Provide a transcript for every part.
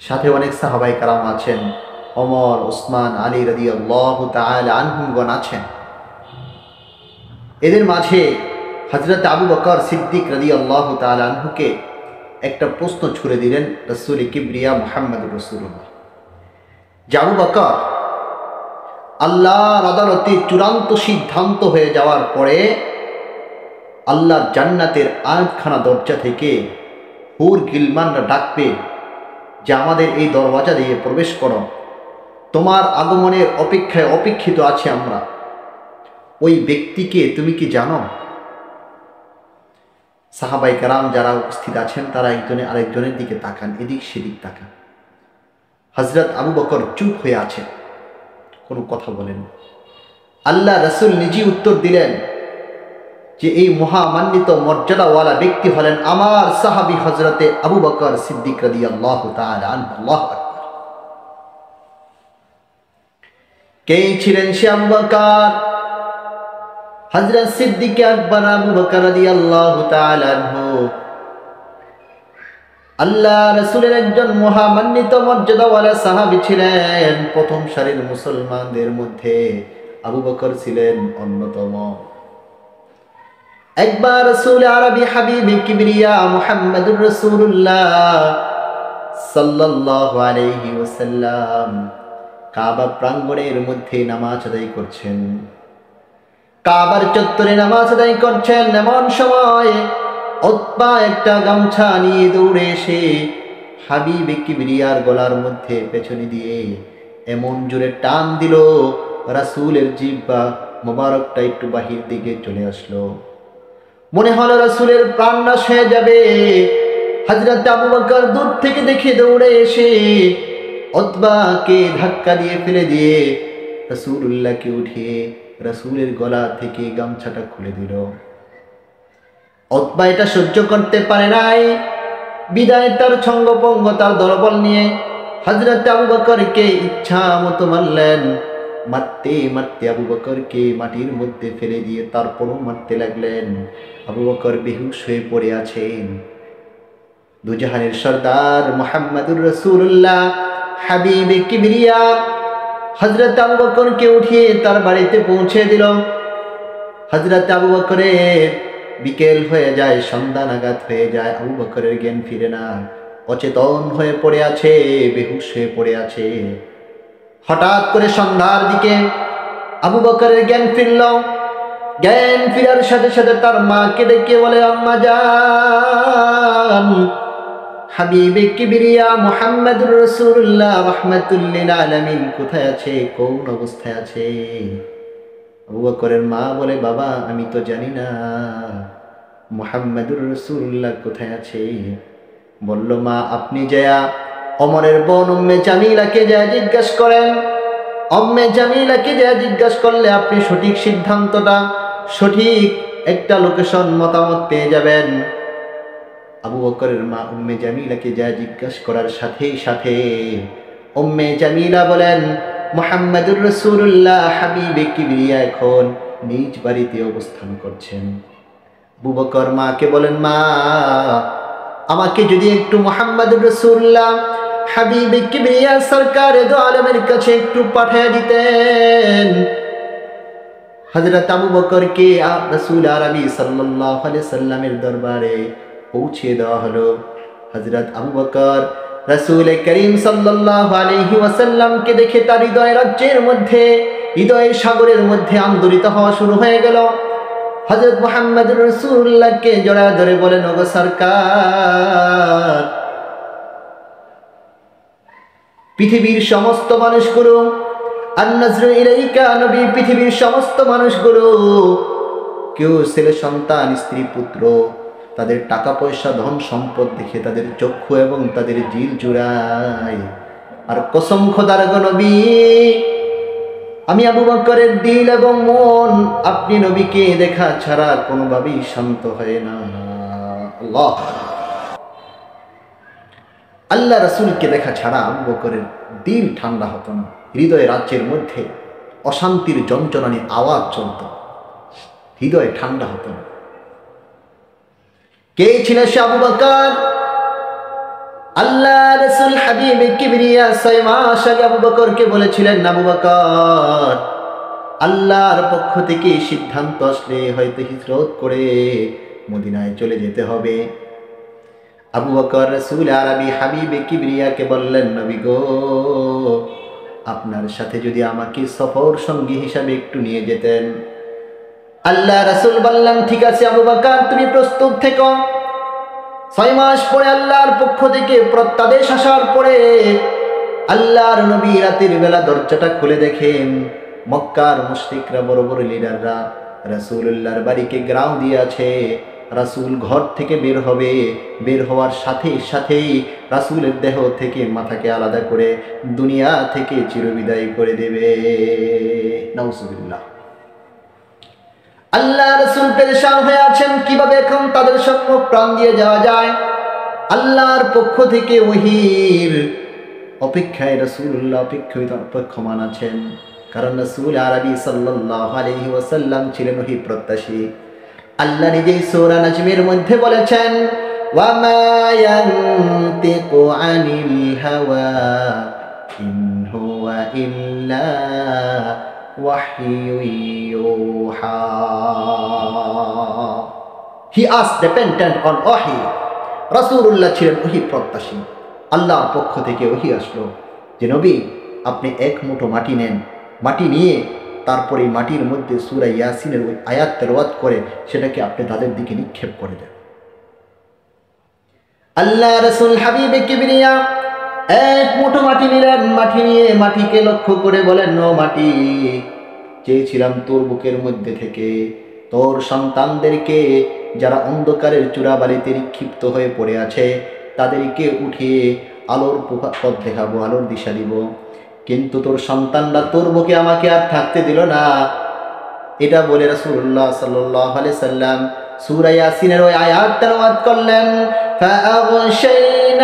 সাথে অনেক সাহাবায়ে কেরাম আছেন, ওমর, ওসমান, আলী রাদিয়াল্লাহু তাআলা আনহুমগণ আছেন। এদের মাঝে হযরত আবু বকর সিদ্দিক রাদিয়াল্লাহু তাআলা আনহুকে একটা প্রশ্ন ছুড়ে দিলেন রাসূল কিবরিয়া মুহাম্মদুর রাসূলুল্লাহ। যে আবু বকর, আল্লাহর আদালতে চূড়ান্ত সিদ্ধান্ত হয়ে যাওয়ার পরে আল্লাহর জান্নাতের 8খানা দরজা থেকে হুর গিলমানরা ডাকবে যে আমাদের এই দরওয়াজা দিয়ে প্রবেশ করো, তোমার আগমনের অপেক্ষায় অপেক্ষিত আছে আমরা। ওই ব্যক্তিকে তুমি কি জানো? সাহাবায়ে কেরাম যারা উপস্থিত আছেন তারা একজনে আরেকজনের দিকে তাকান, এদিক সেদিক তাকান। হযরত আবু বকর চুপ হয়ে আছেন, কোনো কথা বলেন। আল্লাহ রাসূল নিজেই উত্তর দিলেন যে এই মহামান্বিত মর্যাদাওয়ালা ব্যক্তি হলেন আমার সাহাবী হযরতে আবু বকর সিদ্দিক রাদিয়াল্লাহু তাআলা আনহু। আল্লাহু আকবার। কে ছিলেন সে আবু বকর? হযরত সিদ্দিক আকবর আবু বকর রাদিয়াল্লাহু তাআলা আনহু আল্লাহ রাসূলের একজন মহামান্বিত মর্যাদাওয়ালা সাহাবী ছিলেন। প্রথম সারির মুসলমানদের মধ্যে আবু বকর ছিলেন অন্যতম। একবার রাসূল আরবি হাবিব কিবরিয়া মুহাম্মদুর রাসূলুল্লাহ সাল্লাল্লাহু আলাইহি ওয়াসাল্লাম কাবা প্রাঙ্গণের মধ্যে নামাজ আদায় করছেন। কাবার চত্বরে নামাজ আদায় করছেন, এমন সময় উতবা একটা গামছা নিয়ে দৌড়ে এসে হাবিব কিবরিয়ার গলার মধ্যে পেছনে দিয়ে এমন জোরে টান দিল, রাসূলের জিহ্বা মোবারকটা একটু বাহির দিকে চলে আসলো। মনে হলো রাসূলের প্রাণ নাশ হয়ে যাবে। হযরত আবু বকর দূর থেকে দেখে দৌড়ে এসে উতবাকে ধাক্কা দিয়ে ফেলে দিয়ে রাসূলুল্লাহকে উঠিয়ে রাসূলের গলা থেকে গামছাটা খুলে দিল। উতবা এটা সহ্য করতে পারে নাই, বিদায় তার ছঙ্গপঙ্গ তার দলবল নিয়ে হযরত আবু বকরকে ইচ্ছা মতো মারলেন। মারতে মারতে আবু বকরকে মাটির মধ্যে ফেলে দিয়ে তারপরও মারতে লাগলেন। আবু বকর বেহুশ হয়ে পড়ে আছেন। দুজাহানের সরদার মুহাম্মদুর রাসূলুল্লাহ হাবিব কিবরিয়া হযরত আবু বকরকে উঠিয়ে তার বাড়িতে পৌঁছে দিল। হযরত আবু বকরের বিকেল হয়ে যায়, সন্ধ্যা নাগাদ হয়ে যায়। আবু বকরের জ্ঞান ফিরে না, অচেতন হয়ে পড়ে আছে, বেহুশ হয়ে পড়ে আছে। হঠাৎ করে সন্ধ্যার দিকে আবু বকরের জ্ঞান ফিরল। জ্ঞান ফিরার সাথে সাথে তার মাকে ডেকে বলে, আম্মা জান, হাবিবে কিবরিয়া মুহাম্মদুর রাসূলুল্লাহ রাহমাতুল লিল আলামিন কোথায় আছে, কোন অবস্থায় আছে? আবু বকরের মা বলে, বাবা আমি তো জানি না মুহাম্মদুর রাসূলুল্লাহ কোথায় আছে। বলল, মা আপনি যায়া ওমরের বোন উম্মে জামিলাকে যা জিজ্ঞাসা করেন। উম্মে জামিলাকে যা জিজ্ঞাসা করলে আপনি সঠিক সিদ্ধান্তটা, সঠিক একটা লোকেশন মতামত পেয়ে যাবেন। আবু বকরের মা উম্মে জামিলাকে যা জিজ্ঞাসা করার সাথে সাথে উম্মে জামিলা বলেন, মুহাম্মদুর রাসূলুল্লাহ হাবিবে কিবরিয়া এখন নিজ বাড়িতে অবস্থান করছেন। আবু বকর মাকে বলেন, মা আমাকে যদি একটু মুহাম্মদুর রাসূলুল্লাহ হাবিবে কিবরিয়া সরকারে দো আলমের কাছে একটু পাঠিয়ে দিতেন। হযরত আবু বকরকে রাসূল আরবি সাল্লাল্লাহু আলাইহি সাল্লামের দরবারে পৌঁছে দেওয়া হলো। হযরত আবু বকর রাসূল করিম সাল্লাল্লাহু আলাইহি ওয়াসাল্লামকে দেখে তার হৃদয় রাজ্যের মধ্যে, হৃদয়ের সাগরের মধ্যে আন্দোলিত হওয়া শুরু হয়ে গেল। হযরত মুহাম্মদুর রাসূলুল্লাহকে জড়া ধরে বলেন, ওগো সরকার, পৃথিবীর সমস্ত মানুষগুলো আন-নাজরু ইলাইকা, নবী পৃথিবীর সমস্ত মানুষগুলো কেউ ছেলে সন্তান, স্ত্রী পুত্র, তাদের টাকা পয়সা ধন সম্পদ দেখে তাদের চক্ষু এবং তাদের জিল জুড়ায়। আর কসম খোদার গো নবী, আমি আবু বকরের দিল এবং মন আপনি নবীকে দেখা ছাড়া কোনোভাবেই শান্ত হয় না। আল্লাহ আল্লাহ রাসূলকে দেখা ছাড়া আবু বকরের দিল ঠান্ডা হতো না। হৃদয় রাজ্যের মধ্যে অশান্তির যন্ত্রণানি আওয়াজ চলত, হৃদয় ঠান্ডা হতো না। কে ছিল সে আবু বকর? আল্লাহ রাসূল হাবিবে কিবরিয়া 6 মাস আগে আবু বকরকে বলেছিলেন, আবু বকর, আল্লাহর পক্ষ থেকে সিদ্ধান্ত আসলে হয়তো হিজরত করে মদিনায় চলে যেতে হবে। আবু বকর রাসূল আরবি হাবিবে কিবরিয়াকে বললেন, নবী গো, আপনার সাথে যদি আমাকে সফর সঙ্গী হিসাবে একটু নিয়ে যেতেন। আল্লাহ রাসূল বললেন, ঠিক আছে আবু বকর, তুমি প্রস্তুত থেকো। 6 মাস পরে আল্লাহর পক্ষ থেকে প্রত্যাদেশ আসার পরে আল্লাহর নবী রাতের বেলা দরজাটা খুলে দেখেন মক্কার মুশরিকরা, বড় বড় লিডাররা রাসূলুল্লাহর বাড়িকে গ্রাউ দিয়ে আছে। রাসূল ঘর থেকে বের হবে, বের হওয়ার সাথে সাথেই রাসূলের দেহ থেকে মাথাকে আলাদা করে দুনিয়া থেকে চিরবিদায় করে দেবে। নাউজুবিল্লাহ। আল্লাহ রাসূল পেরেশান হয়ে আছেন, কিভাবে এখন তাদের সম্মুখ প্রাণ দিয়ে যাওয়া যায়। আল্লাহর পক্ষ থেকে ওহীর অপেক্ষায় রাসূলুল্লাহ অপেক্ষমান আছেন, কারণ রাসূল আরবি সাল্লাল্লাহু আলাইহি ওয়াসাল্লাম ছিলেন ওহী প্রত্যাশী। আল্লাহ নিজেই সূরা নাজমের মধ্যে বলেছেন, ওয়া মা ইয়ানতিকু আনিল হাওয়া ইন হুয়া ইল্লা ওয়াহয়ুন ইউহা। হি আস ডিপেন্ডেন্ট অন ওহী। রাসূলুল্লাহ ছিলেন ওহী প্রত্যাশী। আল্লাহর পক্ষ থেকে ওহী আসলো যে, নবী, আপনি এক মুঠো মাটি নেন, মাটি নিয়ে তারপরে মাটির মধ্যে সূরা ইয়াসিনের ওই আয়াত তেলাওয়াত করে সেটাকে আপনি তাদের দিকে নিক্ষেপ করে দেন। আল্লাহ রাসূল হাবিবে কিবরিয়া এক মুঠো মাটি নিলেন, মাটি নিয়ে মাটিকে লক্ষ্য করে বলেন, নো মাটি, চেয়েছিলাম তোর বুকের মধ্যে থেকে তোর সন্তানদেরকে, যারা অন্ধকারের চূড়াবাড়িতে নিক্ষিপ্ত হয়ে পড়ে আছে, তাদেরকে উঠিয়ে আলোর পথ দেখাবো, আলোর দিশা দিব, কিন্তু তোর সন্তানরা তোর বুকে আমাকে আর থাকতে দিল না। এটা বলে রাসূলুল্লাহ সাল্লাল্লাহু আলাইহি সাল্লাম সূরা ইয়াসিনের ওই আয়াত তেলাওয়াত করলেন, ফাআগশাইনাহুম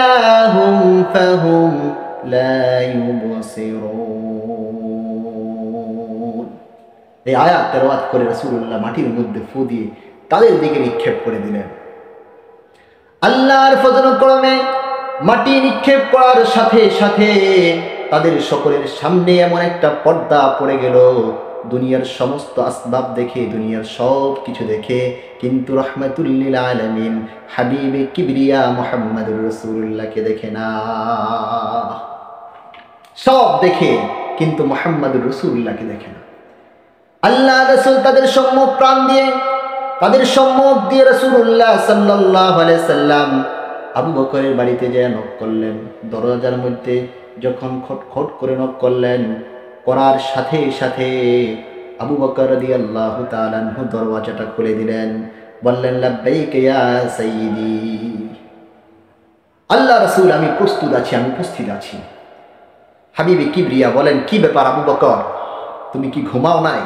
ফাহুম লা ইউবসিরুন। এই আয়াত তেলাওয়াত করে রাসূলুল্লাহ মাটির মধ্যে ফু দিয়ে তাদের দিকে নিক্ষেপ করে দিলেন। আল্লাহর ফজল করমে মাটি নিক্ষেপ করার সাথে সাথে তাদের সকলের সামনে এমন একটা পর্দা পড়ে গেল, দুনিয়ার সমস্ত আসবাব দেখে, দুনিয়ার সব কিছু দেখে, কিন্তু রাহমাতুল লিল আলামিন হাবিবে কিবরিয়া মুহাম্মদুর রাসূলুল্লাহকে দেখে না। সব দেখে কিন্তু মুহাম্মদুর রাসূলুল্লাহকে দেখে না। আল্লাহ রাসূল তাদের সম্মুখ প্রাণ দিয়ে, তাদের সম্মুখ দিয়ে রাসূলুল্লাহ সাল্লাল্লাহু আলাইহি সাল্লাম আবু বকরের বাড়িতে যেয়ে নক করলেন। দরজার মধ্যে যখন খটখট করে নক করলেন, করার সাথে সাথে আবু বকর রাদিয়াল্লাহু তাআলা আনহু দরওয়াজাটা খুলে দিলেন, বললেন, লাব্বাইক ইয়া সাইয়্যিদি। আল্লাহ রাসূল, আমি প্রস্তুত আছি, আমি উপস্থিত আছি। হাবিবে কিবরিয়া বলেন, কি ব্যাপার আবু বকর, তুমি কি ঘুমাও নাই?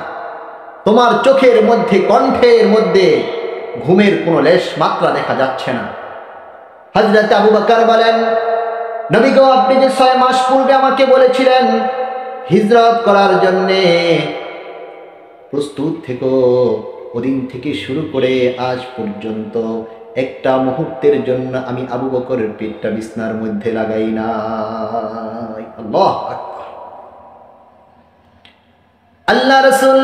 তোমার চোখের মধ্যে, কণ্ঠের মধ্যে ঘুমের কোনো লেশ মাত্রা দেখা যাচ্ছে না। হযরত আবু বকর বলেন, নবী গো, আপনি যে 6 মাস পূর্বে আমাকে বলেছিলেন হিজরত করার জন্যে প্রস্তুত থেকো, ওদিন থেকে শুরু করে আজ পর্যন্ত একটা মুহূর্তের জন্য আমি আবু বকরের পেটটা বিছনার মধ্যে লাগাই নাই। আল্লাহু আকবার। আল্লাহ রাসূল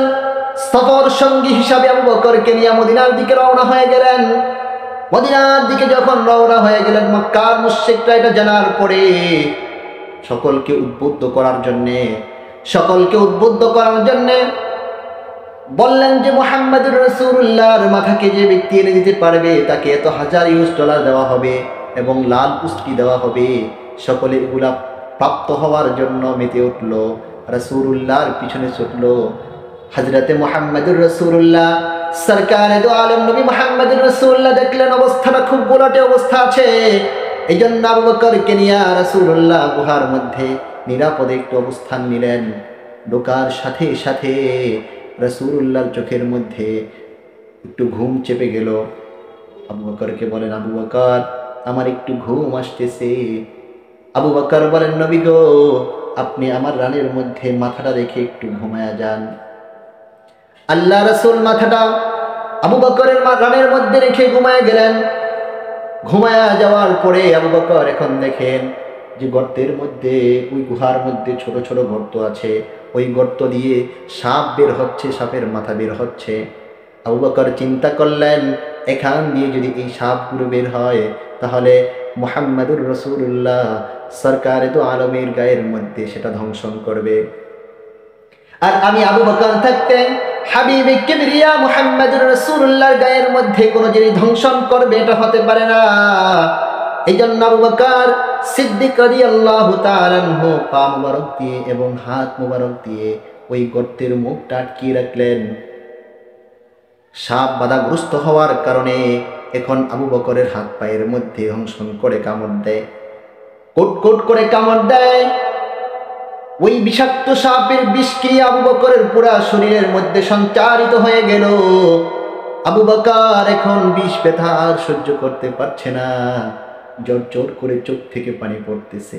সফর সঙ্গী হিসাবে আবু বকরকে নিয়ে মদিনার দিকে রওনা হয়ে গেলেন। মদিনার দিকে যখন রওনা হয়ে গেলেন, মক্কার মুশরিকরা এটা জানার পরে সকলকে উদ্বুদ্ধ করার জন্যে বললেন যে, মুহাম্মদুর রাসূলুল্লাহর মাথাকে যে ব্যক্তি এনে দিতে পারবে তাকে এত $1000 দেওয়া হবে এবং লাল পুষ্টি দেওয়া হবে। সকলে এগুলা প্রাপ্ত হওয়ার জন্য মেতে উঠল, রাসূলুল্লাহর পিছনে ছুটল। হযরতে মুহাম্মদুর রাসূলুল্লাহ সরকারে দো আলম নবী মুহাম্মদুর রাসূলুল্লাহ দেখলেন অবস্থাটা খুব গোলাটে অবস্থা আছে। এই জন্য আবু বকরকে নিয়ে রাসূলুল্লাহ গুহার মধ্যে নিরাপদে একটু অবস্থান নিলেন। ঢোকার সাথে সাথে রাসূলুল্লাহর চোখের মধ্যে একটু ঘুম চেপে গেল। আবু বকরকে বলেন, আবু বকর, আমার একটু ঘুম আসতেছে। আবু বকর বলেন, নবী গো, আপনি আমার রানের মধ্যে মাথাটা রেখে একটু ঘুমায়া যান। আল্লাহ রাসূল মাথাটা আবু বকরের রানের মধ্যে রেখে ঘুমায় গেলেন। ঘুমায়া যাওয়ার পরে আবু বকর এখন দেখেন যে গর্তের মধ্যে, ওই গুহার মধ্যে ছোট ছোট গর্ত আছে, ওই গর্ত দিয়ে সাপ বের হচ্ছে, সাপের মাথা বের হচ্ছে। আবু বকর চিন্তা করলেন, এখান দিয়ে যদি এই সাপগুলো বের হয় তাহলে মুহাম্মাদুর রাসূলুল্লাহ সরকারে দু আলমের গায়ের মধ্যে সেটা ধ্বংসন করবে। আর আমি আবু বকর থাকতে হাবিবে কিবরিয়া মুহাম্মাদুর রাসূলুল্লাহর গায়ের মধ্যে কোনো জিনিস ধ্বংসন করবে, এটা হতে পারে না। এই জন্য আবু বকর সিদ্দিক রাদিয়াল্লাহু তাআলা আনহু পা মুবারক দিয়ে এবং হাত মুবারক দিয়ে ওই গর্তের মুখটা আটকিয়ে রাখলেন। সাপ বাধাগ্রস্ত হওয়ার কারণে এখন আবু বকরের হাত পায়ের মধ্যে দংশন করে কামড় দেয়, কোট কোট করে কামড় দেয়। ওই বিষাক্ত সাপের বিষক্রিয়া আবু বকরের পুরা শরীরের মধ্যে সঞ্চারিত হয়ে গেল। আবু বকর এখন বিষ ব্যথা আর সহ্য করতে পারছে না, জোর জোর করে চোখ থেকে পানি পড়তেছে।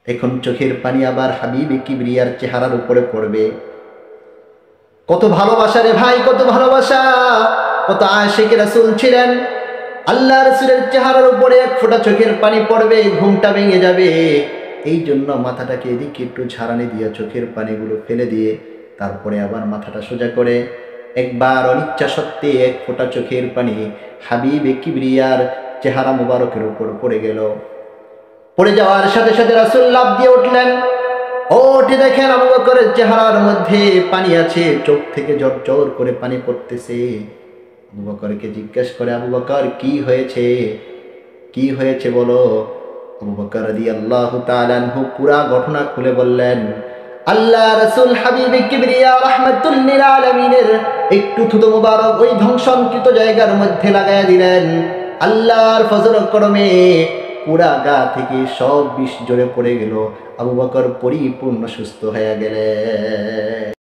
এখন চোখের পানি আবার হাবিবে কিবরিয়ার চেহারার উপরে পড়বে। কত ভালোবাসা রে ভাই, কত ভালোবাসা, কত আশিক রাসূল ছিলেন। আল্লাহ রাসূলের চেহারার উপরে এক ফোঁটা চোখের পানি পড়বে, ঘুমটা ভেঙে যাবে। এই জন্য মাথাটাকে এদিকে একটু ঝাড়ানি দিয়ে চোখের পানিগুলো ফেলে দিয়ে তারপরে আবার মাথাটা সোজা করে একবার অনিচ্ছা সত্ত্বে এক ফোঁটা চোখের পানি হাবিবে কিবরিয়ার চেহারা মুবারকের উপর পড়ে গেল। পড়ে যাওয়ার সাথে সাথে রাসূল লাফ দিয়ে উঠলেন। ওঠে দেখেন আবু বকরের চেহারার মধ্যে পানি আছে, চোখ থেকে জোর জোর করে পানি পড়তেছে। আবু বকরকে জিজ্ঞেস করে, আবু বকর কি হয়েছে, কি হয়েছে বলো। আবু বকর রাদিয়াল্লাহু তাআলা আনহু পুরা ঘটনা খুলে বললেন। আল্লাহ রাসূল হাবিবে কিবরিয়া রাহমাতুল লিল আলামিনের একটু থুতু মুবারক ওই ধ্বংসকৃত জায়গার মধ্যে লাগায়া দিলেন। আল্লাহর ফজল করমে পুরা গা থেকে সব বিষ ঝরে পড়ে গেল। আবু বকর পরিপূর্ণ সুস্থ হয়ে গেলেন।